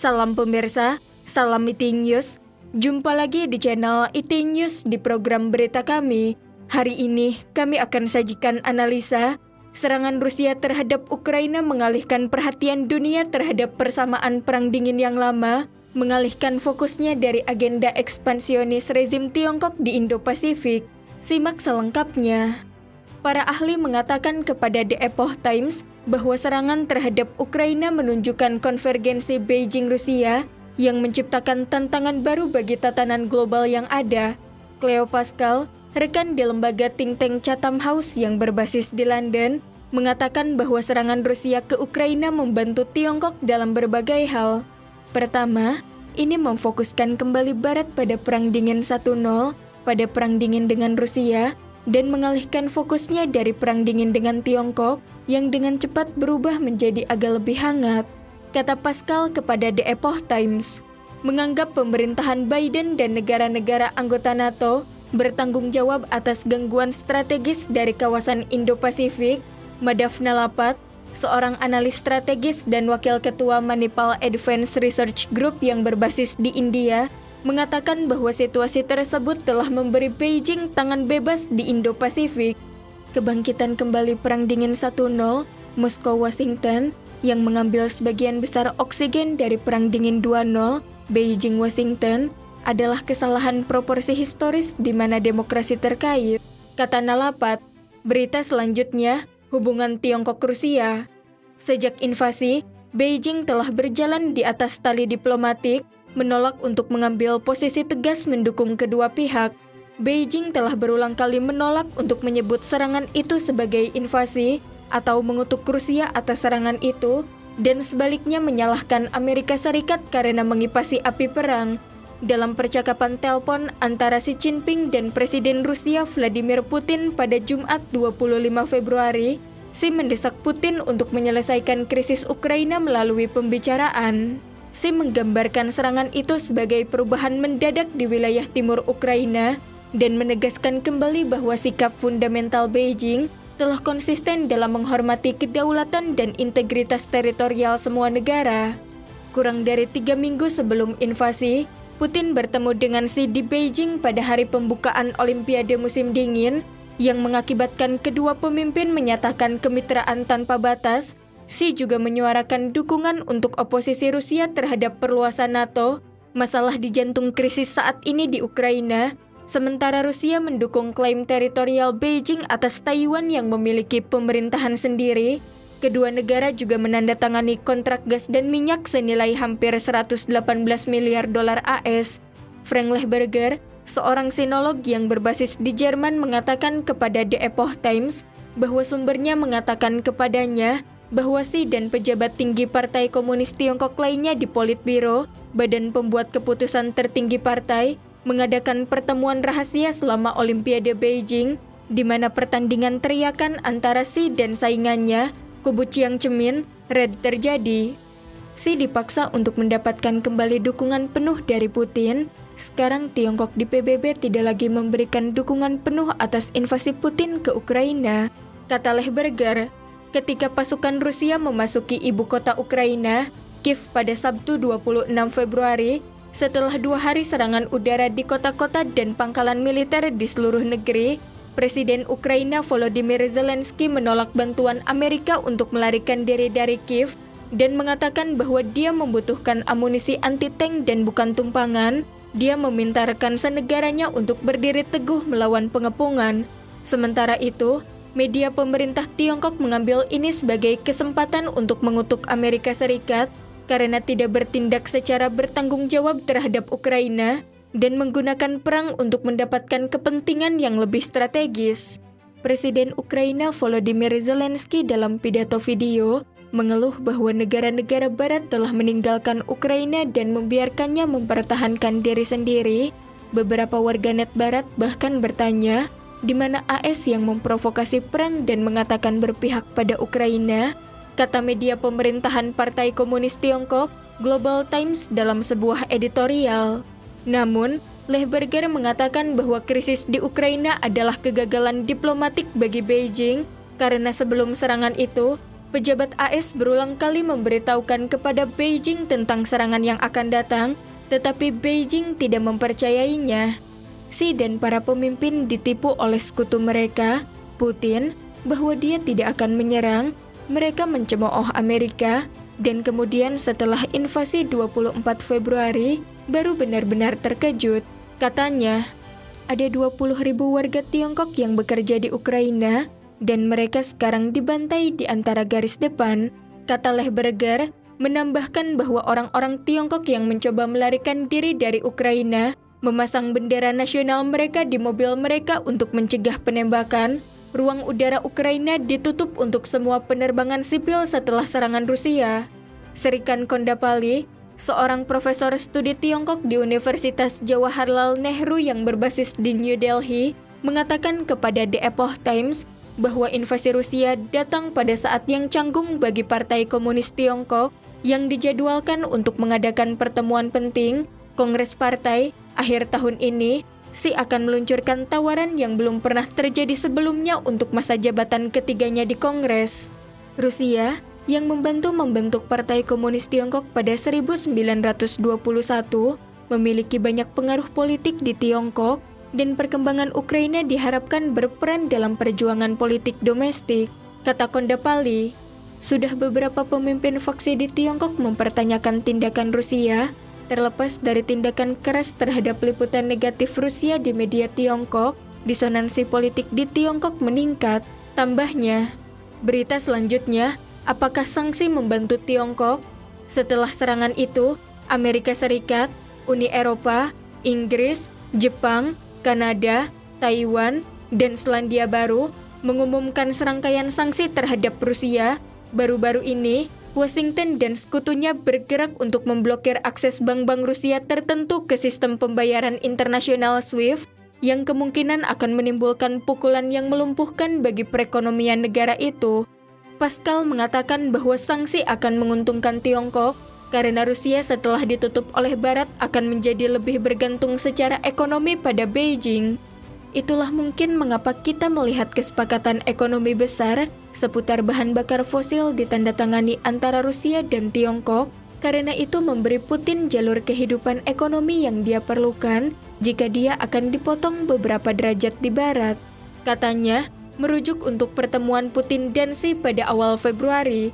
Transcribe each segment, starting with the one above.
Salam pemirsa, salam IT News. Jumpa lagi di channel IT News di program berita kami. Hari ini kami akan sajikan analisa serangan Rusia terhadap Ukraina mengalihkan perhatian dunia terhadap persamaan Perang Dingin yang lama, mengalihkan fokusnya dari agenda ekspansionis rezim Tiongkok di Indo-Pasifik. Simak selengkapnya. Para ahli mengatakan kepada The Epoch Times bahwa serangan terhadap Ukraina menunjukkan konvergensi Beijing-Rusia yang menciptakan tantangan baru bagi tatanan global yang ada. Cleo Pascal, rekan di lembaga think tank Chatham House yang berbasis di London, mengatakan bahwa serangan Rusia ke Ukraina membantu Tiongkok dalam berbagai hal. Pertama, ini memfokuskan kembali Barat pada Perang Dingin 1.0, pada Perang Dingin dengan Rusia, dan mengalihkan fokusnya dari Perang Dingin dengan Tiongkok yang dengan cepat berubah menjadi agak lebih hangat. Kata Pascal kepada The Epoch Times, menganggap pemerintahan Biden dan negara-negara anggota NATO bertanggung jawab atas gangguan strategis dari kawasan Indo-Pasifik. Madhavna Lapat, seorang analis strategis dan wakil ketua Manipal Advanced Research Group yang berbasis di India, mengatakan bahwa situasi tersebut telah memberi Beijing tangan bebas di Indo-Pasifik. Kebangkitan kembali Perang Dingin 1.0, Moskow-Washington, yang mengambil sebagian besar oksigen dari Perang Dingin 2.0, Beijing-Washington, adalah kesalahan proporsi historis di mana demokrasi terkait. Kata Nalapat, berita selanjutnya, hubungan Tiongkok-Rusia. Sejak invasi, Beijing telah berjalan di atas tali diplomatik, menolak untuk mengambil posisi tegas mendukung kedua pihak. Beijing telah berulang kali menolak untuk menyebut serangan itu sebagai invasi atau mengutuk Rusia atas serangan itu, dan sebaliknya menyalahkan Amerika Serikat karena mengipasi api perang. Dalam percakapan telepon antara Xi Jinping dan Presiden Rusia Vladimir Putin pada Jumat 25 Februari, Xi mendesak Putin untuk menyelesaikan krisis Ukraina melalui pembicaraan. Xi menggambarkan serangan itu sebagai perubahan mendadak di wilayah timur Ukraina dan menegaskan kembali bahwa sikap fundamental Beijing telah konsisten dalam menghormati kedaulatan dan integritas teritorial semua negara. Kurang dari 3 minggu sebelum invasi, Putin bertemu dengan Xi di Beijing pada hari pembukaan Olimpiade musim dingin yang mengakibatkan kedua pemimpin menyatakan kemitraan tanpa batas. Xi juga menyuarakan dukungan untuk oposisi Rusia terhadap perluasan NATO, masalah di jantung krisis saat ini di Ukraina, sementara Rusia mendukung klaim teritorial Beijing atas Taiwan yang memiliki pemerintahan sendiri. Kedua negara juga menandatangani kontrak gas dan minyak senilai hampir 118 miliar dolar AS. Frank Lehberger, seorang sinolog yang berbasis di Jerman, mengatakan kepada The Epoch Times bahwa sumbernya mengatakan kepadanya bahwa Xi dan pejabat tinggi Partai Komunis Tiongkok lainnya di Politbiro, badan pembuat keputusan tertinggi partai, mengadakan pertemuan rahasia selama Olimpiade Beijing, di mana pertandingan teriakan antara Xi dan saingannya, kubu Jiang Zemin, Red terjadi. Xi dipaksa untuk mendapatkan kembali dukungan penuh dari Putin. Sekarang Tiongkok di PBB tidak lagi memberikan dukungan penuh atas invasi Putin ke Ukraina. Kata Lehberger, ketika pasukan Rusia memasuki ibu kota Ukraina, Kiev pada Sabtu 26 Februari, setelah 2 hari serangan udara di kota-kota dan pangkalan militer di seluruh negeri, Presiden Ukraina Volodymyr Zelensky menolak bantuan Amerika untuk melarikan diri dari Kiev dan mengatakan bahwa dia membutuhkan amunisi anti-tank dan bukan tumpangan. Dia meminta rekan senegaranya untuk berdiri teguh melawan pengepungan. Sementara itu, media pemerintah Tiongkok mengambil ini sebagai kesempatan untuk mengutuk Amerika Serikat karena tidak bertindak secara bertanggung jawab terhadap Ukraina dan menggunakan perang untuk mendapatkan kepentingan yang lebih strategis. Presiden Ukraina Volodymyr Zelensky dalam pidato video mengeluh bahwa negara-negara Barat telah meninggalkan Ukraina dan membiarkannya mempertahankan diri sendiri. Beberapa warganet Barat bahkan bertanya, di mana AS yang memprovokasi perang dan mengatakan berpihak pada Ukraina, kata media pemerintahan Partai Komunis Tiongkok, Global Times dalam sebuah editorial. Namun, Lehberger mengatakan bahwa krisis di Ukraina adalah kegagalan diplomatik bagi Beijing karena sebelum serangan itu, Pejabat AS berulang kali memberitahukan kepada Beijing tentang serangan yang akan datang, tetapi Beijing tidak mempercayainya. Xi dan para pemimpin ditipu oleh sekutu mereka, Putin, bahwa dia tidak akan menyerang. Mereka mencemooh Amerika, dan kemudian setelah invasi 24 Februari, baru benar-benar terkejut. Katanya, ada 20.000 warga Tiongkok yang bekerja di Ukraina, dan mereka sekarang dibantai di antara garis depan. Kata Lehberger, menambahkan bahwa orang-orang Tiongkok yang mencoba melarikan diri dari Ukraina memasang bendera nasional mereka di mobil mereka untuk mencegah penembakan. Ruang udara Ukraina ditutup untuk semua penerbangan sipil setelah serangan Rusia. Serikan Kondapalli, seorang profesor studi Tiongkok di Universitas Jawaharlal Nehru yang berbasis di New Delhi, mengatakan kepada The Epoch Times bahwa invasi Rusia datang pada saat yang canggung bagi Partai Komunis Tiongkok yang dijadwalkan untuk mengadakan pertemuan penting, Kongres Partai, akhir tahun ini. Xi akan meluncurkan tawaran yang belum pernah terjadi sebelumnya untuk masa jabatan ketiganya di Kongres. Rusia, yang membentuk Partai Komunis Tiongkok pada 1921, memiliki banyak pengaruh politik di Tiongkok, dan perkembangan Ukraina diharapkan berperan dalam perjuangan politik domestik, kata Kondapalli. Sudah beberapa pemimpin faksi di Tiongkok mempertanyakan tindakan Rusia, terlepas dari tindakan keras terhadap liputan negatif Rusia di media Tiongkok, disonansi politik di Tiongkok meningkat. Tambahnya, berita selanjutnya, apakah sanksi membantu Tiongkok? Setelah serangan itu, Amerika Serikat, Uni Eropa, Inggris, Jepang, Kanada, Taiwan, dan Selandia Baru mengumumkan serangkaian sanksi terhadap Rusia. Baru-baru ini, Washington dan sekutunya bergerak untuk memblokir akses bank-bank Rusia tertentu ke sistem pembayaran internasional SWIFT, yang kemungkinan akan menimbulkan pukulan yang melumpuhkan bagi perekonomian negara itu. Pascal mengatakan bahwa sanksi akan menguntungkan Tiongkok, karena Rusia setelah ditutup oleh Barat akan menjadi lebih bergantung secara ekonomi pada Beijing. Itulah mungkin mengapa kita melihat kesepakatan ekonomi besar seputar bahan bakar fosil ditandatangani antara Rusia dan Tiongkok, karena itu memberi Putin jalur kehidupan ekonomi yang dia perlukan jika dia akan dipotong beberapa derajat di Barat. Katanya, merujuk untuk pertemuan Putin dan Xi pada awal Februari,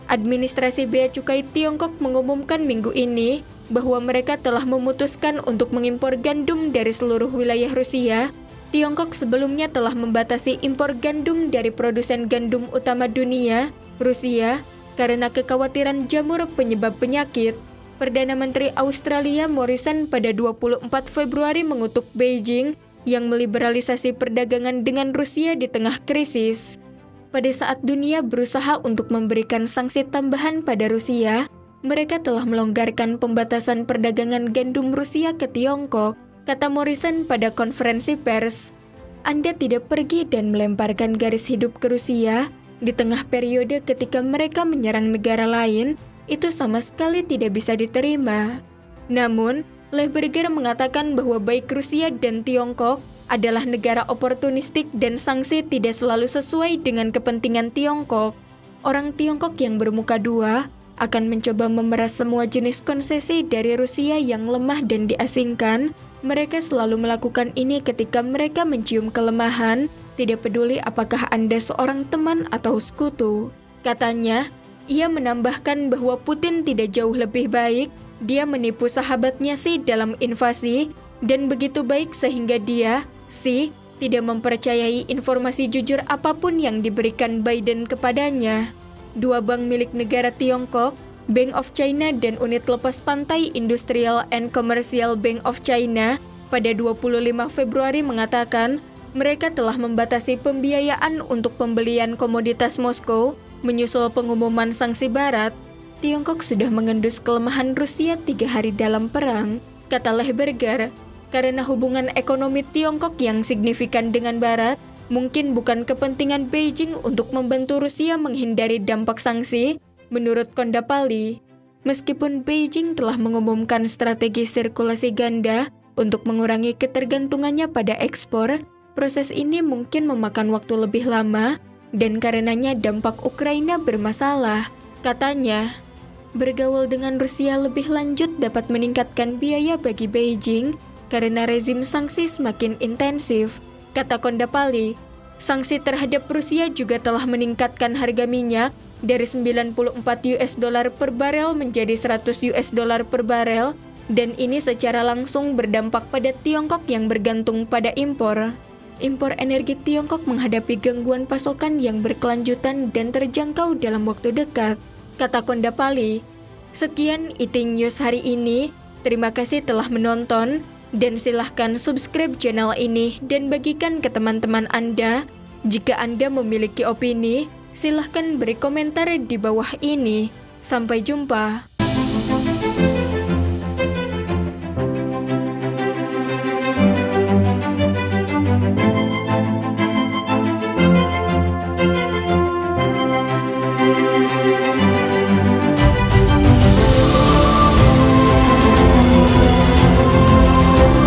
administrasi bea cukai Tiongkok mengumumkan minggu ini bahwa mereka telah memutuskan untuk mengimpor gandum dari seluruh wilayah Rusia. Tiongkok sebelumnya telah membatasi impor gandum dari produsen gandum utama dunia, Rusia, karena kekhawatiran jamur penyebab penyakit. Perdana Menteri Australia Morrison pada 24 Februari mengutuk Beijing yang meliberalisasi perdagangan dengan Rusia di tengah krisis. Pada saat dunia berusaha untuk memberikan sanksi tambahan pada Rusia, mereka telah melonggarkan pembatasan perdagangan gandum Rusia ke Tiongkok, kata Morrison pada konferensi pers. Anda tidak pergi dan melemparkan garis hidup ke Rusia di tengah periode ketika mereka menyerang negara lain, itu sama sekali tidak bisa diterima. Namun, Lehberger mengatakan bahwa baik Rusia dan Tiongkok adalah negara oportunistik dan sanksi tidak selalu sesuai dengan kepentingan Tiongkok. Orang Tiongkok yang bermuka dua akan mencoba memeras semua jenis konsesi dari Rusia yang lemah dan diasingkan. Mereka selalu melakukan ini ketika mereka mencium kelemahan, tidak peduli apakah Anda seorang teman atau sekutu. Katanya, ia menambahkan bahwa Putin tidak jauh lebih baik, dia menipu sahabatnya Xi dalam invasi, dan begitu baik sehingga dia, Xi, tidak mempercayai informasi jujur apapun yang diberikan Biden kepadanya. Dua bank milik negara Tiongkok, Bank of China dan Unit Lepas Pantai Industrial and Commercial Bank of China pada 25 Februari mengatakan mereka telah membatasi pembiayaan untuk pembelian komoditas Moskow menyusul pengumuman sanksi Barat. Tiongkok sudah mengendus kelemahan Rusia 3 hari dalam perang, kata Lehberger, karena hubungan ekonomi Tiongkok yang signifikan dengan Barat mungkin bukan kepentingan Beijing untuk membantu Rusia menghindari dampak sanksi. Menurut Kondapalli, meskipun Beijing telah mengumumkan strategi sirkulasi ganda untuk mengurangi ketergantungannya pada ekspor, proses ini mungkin memakan waktu lebih lama dan karenanya dampak Ukraina bermasalah. Katanya, bergaul dengan Rusia lebih lanjut dapat meningkatkan biaya bagi Beijing karena rezim sanksi semakin intensif. Kata Kondapali, sanksi terhadap Rusia juga telah meningkatkan harga minyak dari 94 US dollar per barel menjadi 100 US dollar per barel, dan ini secara langsung berdampak pada Tiongkok yang bergantung pada impor. Impor energi Tiongkok menghadapi gangguan pasokan yang berkelanjutan dan terjangkau dalam waktu dekat. Kata Kondapali, sekian Eating News hari ini. Terima kasih telah menonton, dan silahkan subscribe channel ini dan bagikan ke teman-teman Anda. Jika Anda memiliki opini, silahkan beri komentar di bawah ini. Sampai jumpa.